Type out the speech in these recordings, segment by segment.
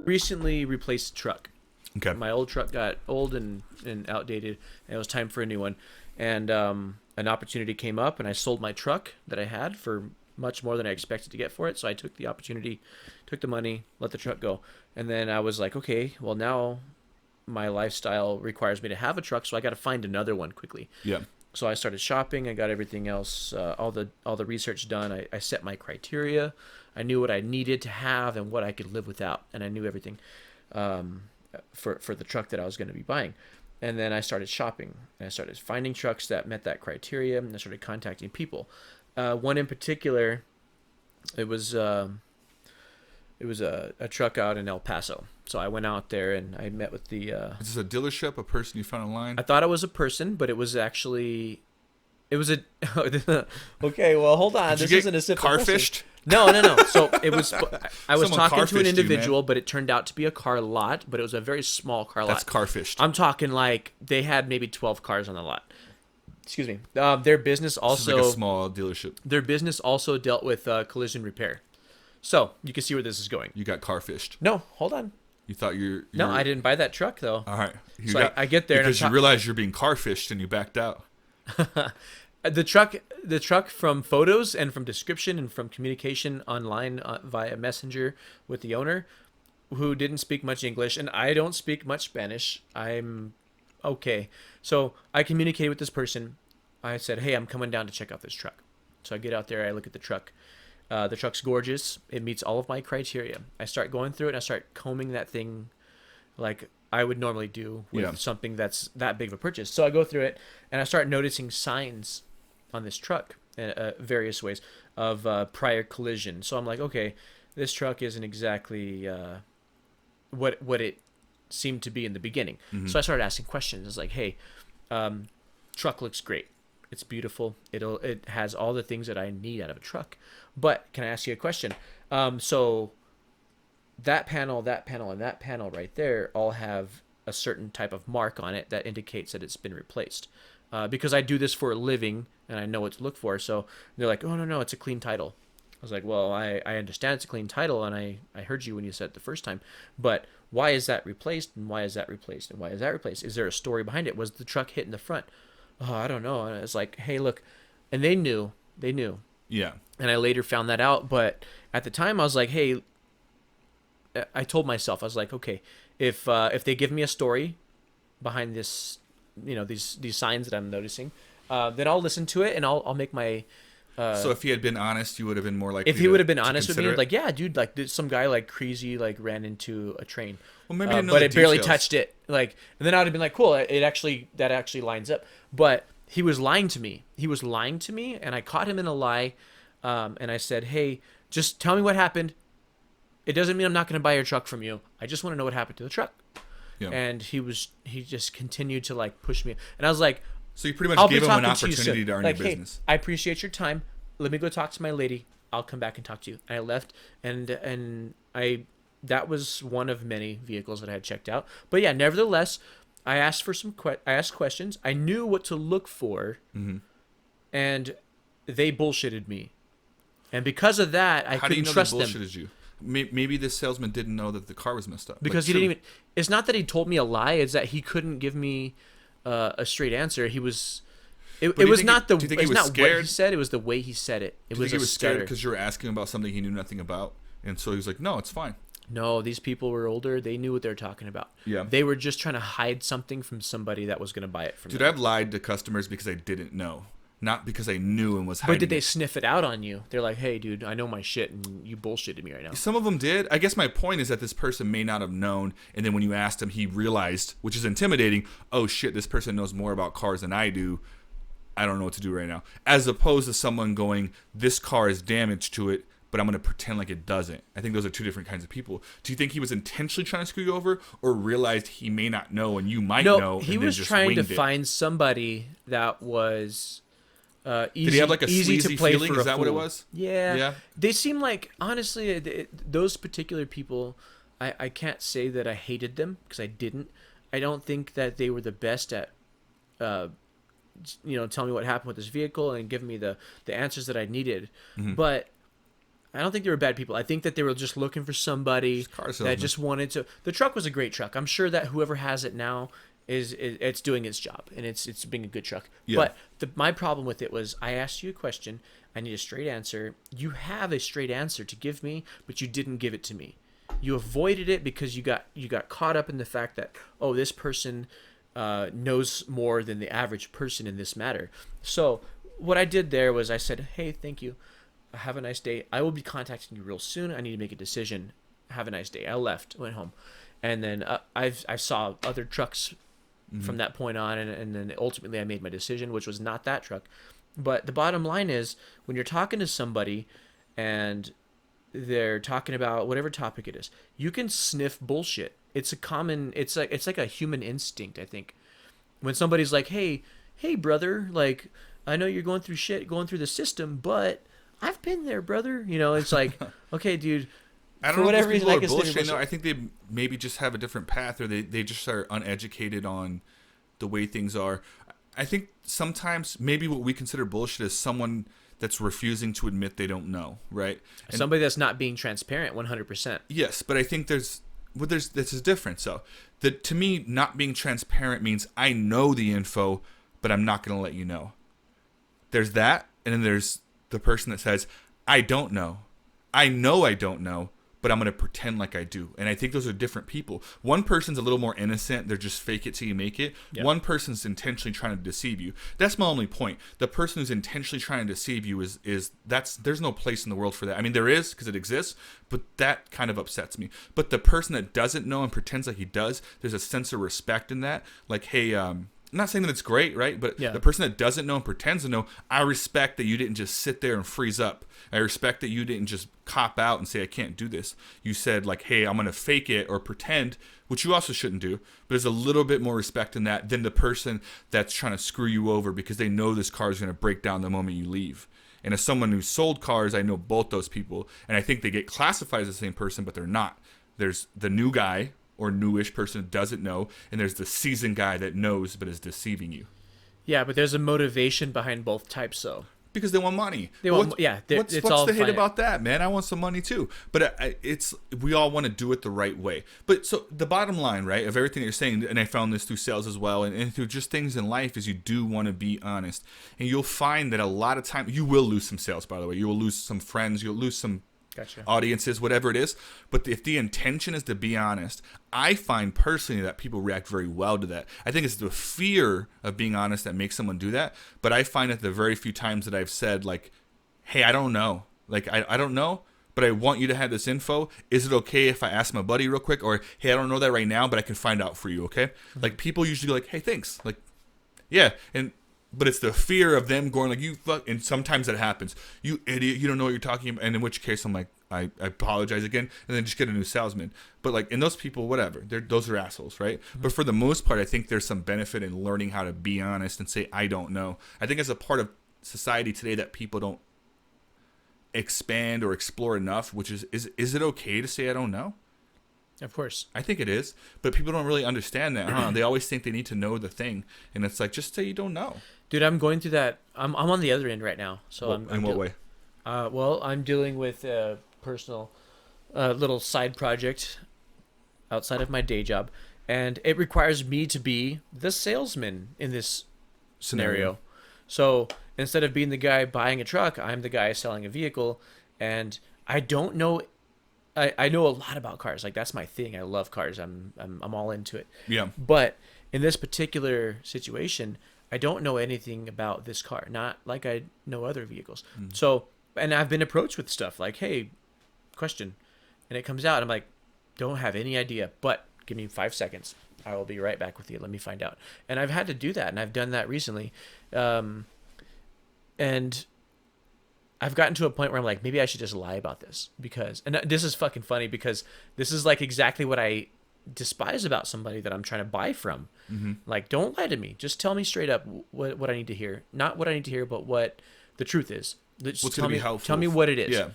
Recently replaced truck. Okay. My old truck got old and outdated, and it was time for a new one. And an opportunity came up, and I sold my truck that I had for much more than I expected to get for it. So I took the opportunity, took the money, let the truck go. And then I was like, okay, well, now my lifestyle requires me to have a truck, so I got to find another one quickly. Yeah. So I started shopping. I got everything else, all the research done. I set my criteria. I knew what I needed to have and what I could live without, and I knew everything for the truck that I was going to be buying. And then I started shopping. And I started finding trucks that met that criteria, and I started contacting people. One in particular, it was a truck out in El Paso. So I went out there and I met with the. Is this a dealership, a person you found online? I thought it was a person, but it was actually. It was a. Okay, well, hold on. This isn't a simple car question. fished? No. So it was. I was Someone talking to an car-fished you, individual, but it turned out to be a car lot. But it was a very small car lot. That's car fished. I'm talking like they had maybe 12 cars on the lot. Excuse me. Their business also. This is like a small dealership. Their business also dealt with collision repair. So you can see where this is going. You got car fished. No, hold on. You thought you're No, I didn't buy that truck though. All right. So I get there because and you realized you're being car fished and you backed out. The truck from photos and from description and from communication online via messenger with the owner, who didn't speak much English, and I don't speak much Spanish. I'm okay. So I communicated with this person. I said, hey, I'm coming down to check out this truck. So I get out there, I look at the truck. The truck's gorgeous. It meets all of my criteria. I start going through it, and I start combing that thing like I would normally do with something that's that big of a purchase. So I go through it, and I start noticing signs on this truck in various ways of prior collision. So I'm like, okay, this truck isn't exactly what it seemed to be in the beginning. Mm-hmm. So I started asking questions. It's like, hey, truck looks great. It's beautiful. It has all the things that I need out of a truck. But can I ask you a question? So that panel, and that panel right there all have a certain type of mark on it that indicates that it's been replaced. Because I do this for a living and I know what to look for. So they're like, oh, no, it's a clean title. I was like, well, I understand it's a clean title, and I heard you when you said it the first time. But why is that replaced, and why is that replaced, and why is that replaced? Is there a story behind it? Was the truck hit in the front? Oh, I don't know. And it's like, hey, look. And they knew. Yeah. And I later found that out. But at the time, I was like, hey, I told myself, I was like, okay, if they give me a story behind this, these signs that I'm noticing, then I'll listen to it and I'll make my. So if he had been honest, you would have been more likely. If he would have been honest with me, it? like, yeah, dude, like some guy like crazy like ran into a train. Well, maybe but it barely touched it. Like, and then I would have been like, cool, that actually lines up. But he was lying to me. And I caught him in a lie. And I said, hey, just tell me what happened. It doesn't mean I'm not going to buy your truck from you. I just want to know what happened to the truck. Yeah. And he just continued to like push me. And I was like, so you pretty much gave him an opportunity to earn like, your business. Hey, I appreciate your time. Let me go talk to my lady. I'll come back and talk to you. And I left, and that was one of many vehicles that I had checked out. But yeah, nevertheless, I asked for I asked questions. I knew what to look for, mm-hmm. and they bullshitted me. And because of that, I couldn't trust them. How do you know they bullshitted you? Maybe this salesman didn't know that the car was messed up. Because he didn't even. It's not that he told me a lie. It's that he couldn't give me a straight answer. He was. It was not the. It's not what he said. It was the way he said it. It was. He was scared because you were asking about something he knew nothing about, and so he was like, "No, it's fine." No, these people were older. They knew what they were talking about. Yeah. They were just trying to hide something from somebody that was going to buy it from them. Dude, I've lied to customers because I didn't know. Not because I knew and was hiding. But did they sniff it out on you? They're like, hey, dude, I know my shit, and you bullshitted me right now. Some of them did. I guess my point is that this person may not have known, and then when you asked him, he realized, which is intimidating, oh, shit, this person knows more about cars than I do. I don't know what to do right now. As opposed to someone going, this car is damage to it, but I'm going to pretend like it doesn't. I think those are two different kinds of people. Do you think he was intentionally trying to screw you over, or realized he may not know and you might know? No, he was trying to find somebody that was... easy, did he have like a easy sleazy to play feeling? For Is that what it was? Yeah. They seem like, honestly, those particular people, I can't say that I hated them because I didn't. I don't think that they were the best at, telling me what happened with this vehicle and giving me the answers that I needed. Mm-hmm. But I don't think they were bad people. I think that they were just looking for somebody Just car that salesman. just wanted to. The truck was a great truck. I'm sure that whoever has it now is it's doing its job and it's being a good truck. Yeah. But my problem with it was I asked you a question. I need a straight answer. You have a straight answer to give me, but you didn't give it to me. You avoided it because you got caught up in the fact that, oh, this person knows more than the average person in this matter. So what I did there was I said, hey, thank you. Have a nice day. I will be contacting you real soon. I need to make a decision. Have a nice day. I left, went home, and then I saw other trucks from that point on, and then ultimately I made my decision, which was not that truck. But the bottom line is, when you're talking to somebody, and they're talking about whatever topic it is, you can sniff bullshit. It's like a human instinct, I think. When somebody's like, hey, brother, like, I know you're going through shit, going through the system, but I've been there, brother. You know, it's like, okay, dude. I don't For know whatever if these reason, people I are consider bullshitting. No, I think they maybe just have a different path, or they just are uneducated on the way things are. I think sometimes maybe what we consider bullshit is someone that's refusing to admit they don't know, right? And somebody that's not being transparent 100%. yes, but I think there's a difference. So, to me, not being transparent means I know the info, but I'm not going to let you know. There's that, and then there's the person that says, I don't know. I know I don't know, but I'm going to pretend like I do. And I think those are different people. One person's a little more innocent. They're just fake it till you make it. Yep. One person's intentionally trying to deceive you. That's my only point. The person who's intentionally trying to deceive you there's no place in the world for that. I mean, there is because it exists, but that kind of upsets me. But the person that doesn't know and pretends like he does, there's a sense of respect in that. Like, hey, I'm not saying that it's great, right? But the person that doesn't know and pretends to know, I respect that you didn't just sit there and freeze up. I respect that you didn't just cop out and say, I can't do this. You said, like, hey, I'm going to fake it or pretend, which you also shouldn't do. But there's a little bit more respect in that than the person that's trying to screw you over because they know this car is going to break down the moment you leave. And as someone who sold cars, I know both those people. And I think they get classified as the same person, but they're not. There's the new guy or newish person that doesn't know, and there's the seasoned guy that knows but is deceiving you. Yeah, but there's a motivation behind both types, though. Because they want money. What's the hate about that, man? I want some money too. But we all want to do it the right way. But so the bottom line, right, of everything that you're saying, and I found this through sales as well, and through just things in life, is you do want to be honest. And you'll find that a lot of time, you will lose some sales, by the way. You will lose some friends. You'll lose some audiences, whatever it is. But if the intention is to be honest, I find personally that people react very well to that. I think it's the fear of being honest that makes someone do that. But I find that the very few times that I've said, like, hey, I don't know. Like, I don't know, but I want you to have this info. Is it okay if I ask my buddy real quick? Or, hey, I don't know that right now, but I can find out for you, okay? Mm-hmm. Like, people usually go like, hey, thanks. Like, yeah. But it's the fear of them going like, you fuck, and sometimes that happens. You idiot, you don't know what you're talking about. And in which case I'm like, I apologize again, and then just get a new salesman. But like, and those people, whatever, those are assholes, right? Mm-hmm. But for the most part, I think there's some benefit in learning how to be honest and say, I don't know. I think as a part of society today that people don't expand or explore enough, which is it okay to say I don't know? Of course. I think it is, but people don't really understand that, huh? They always think they need to know the thing, and it's like, just say you don't know. Dude, I'm going through that. I'm on the other end right now. So in what way? Well, I'm dealing with a personal little side project outside of my day job, and it requires me to be the salesman in this scenario. So instead of being the guy buying a truck, I'm the guy selling a vehicle, and I don't know. I know a lot about cars. Like, that's my thing. I love cars. I'm all into it. Yeah. But in this particular situation, I don't know anything about this car. Not like I know other vehicles. Mm. So, and I've been approached with stuff like, hey, question. And it comes out. I'm like, don't have any idea, but give me 5 seconds. I will be right back with you. Let me find out. And I've had to do that. And I've done that recently. And I've gotten to a point where I'm like, maybe I should just lie about this, because, and this is fucking funny because this is like exactly what I despise about somebody that I'm trying to buy from. Mm-hmm. Like, don't lie to me. Just tell me straight up what I need to hear. Not what I need to hear, but what the truth is. Just what's going to be helpful. Tell me what it is. Yeah.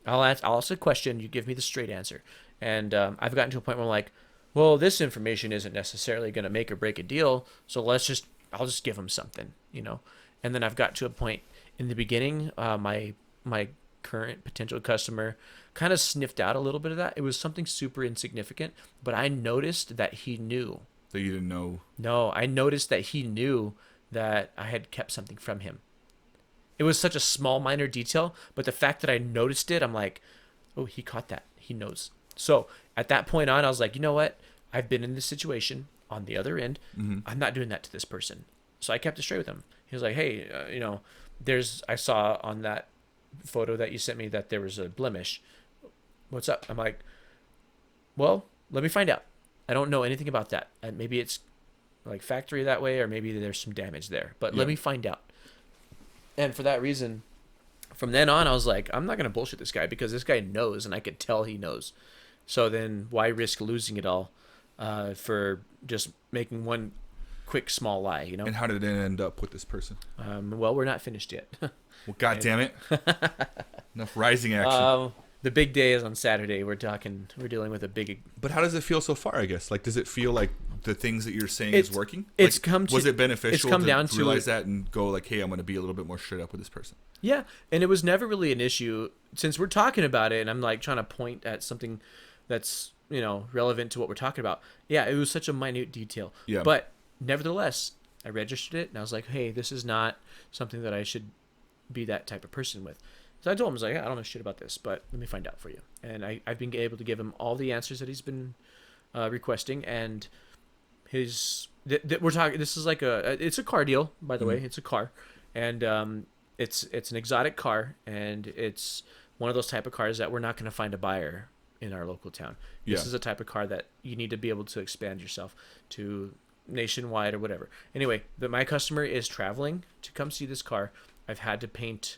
I'll ask a question. You give me the straight answer. And I've gotten to a point where I'm like, well, this information isn't necessarily going to make or break a deal. So I'll just give them something, you know? And then I've got to a point in the beginning, my current potential customer kind of sniffed out a little bit of that. It was something super insignificant, but I noticed that he knew. That you didn't know. No, I noticed that he knew that I had kept something from him. It was such a small, minor detail, but the fact that I noticed it, I'm like, oh, he caught that. He knows. So at that point on, I was like, you know what? I've been in this situation on the other end. I'm not doing that to this person. So I kept it straight with him. He was like, hey, I saw on that photo that you sent me that there was a blemish. What's up? I'm like, well, let me find out. I don't know anything about that. Maybe it's like factory that way, or maybe there's some damage there, but let me find out. And for that reason, from then on, I was like, I'm not going to bullshit this guy, because this guy knows, and I could tell he knows. So then why risk losing it all for just making one quick, small lie, you know? And how did it end up with this person? Well, we're not finished yet. Well, God damn it. Enough rising action. The big day is on Saturday. We're dealing with a big... But how does it feel so far, I guess? Like, does it feel like the things that you're saying is working? Was it beneficial to realize that and go like, hey, I'm going to be a little bit more straight up with this person? Yeah, and it was never really an issue. Since we're talking about it and I'm like trying to point at something that's, relevant to what we're talking about. Yeah, it was such a minute detail. Yeah. But nevertheless, I registered it and I was like, hey, this is not something that I should be that type of person with. So I told him, I was like, I don't know shit about this, but let me find out for you. And I've been able to give him all the answers that he's been requesting. And we're talking, this is like it's a car deal, by the way. It's a car. And it's an exotic car. And it's one of those type of cars that we're not going to find a buyer in our local town. This is a type of car that you need to be able to expand yourself to nationwide or whatever. Anyway, my customer is traveling to come see this car. I've had to paint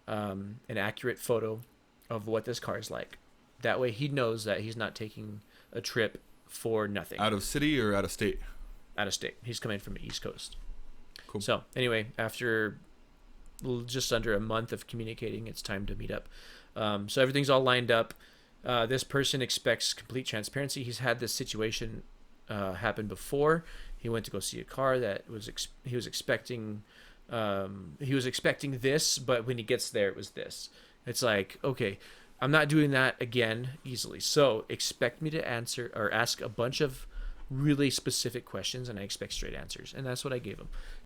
an accurate photo of what this car is like. That way he knows that he's not taking a trip for nothing. Out of city or out of state? Out of state. He's coming from the East Coast. Cool. So anyway, after just under a month of communicating, it's time to meet up. So everything's all lined up. This person expects complete transparency. He's had this situation happen before. He went to go see a car that he was expecting this, but when he gets there, it was this. It's like, okay, I'm not doing that again easily. So expect me to answer or ask a bunch of really specific questions, and I expect straight answers. And that's what I gave him.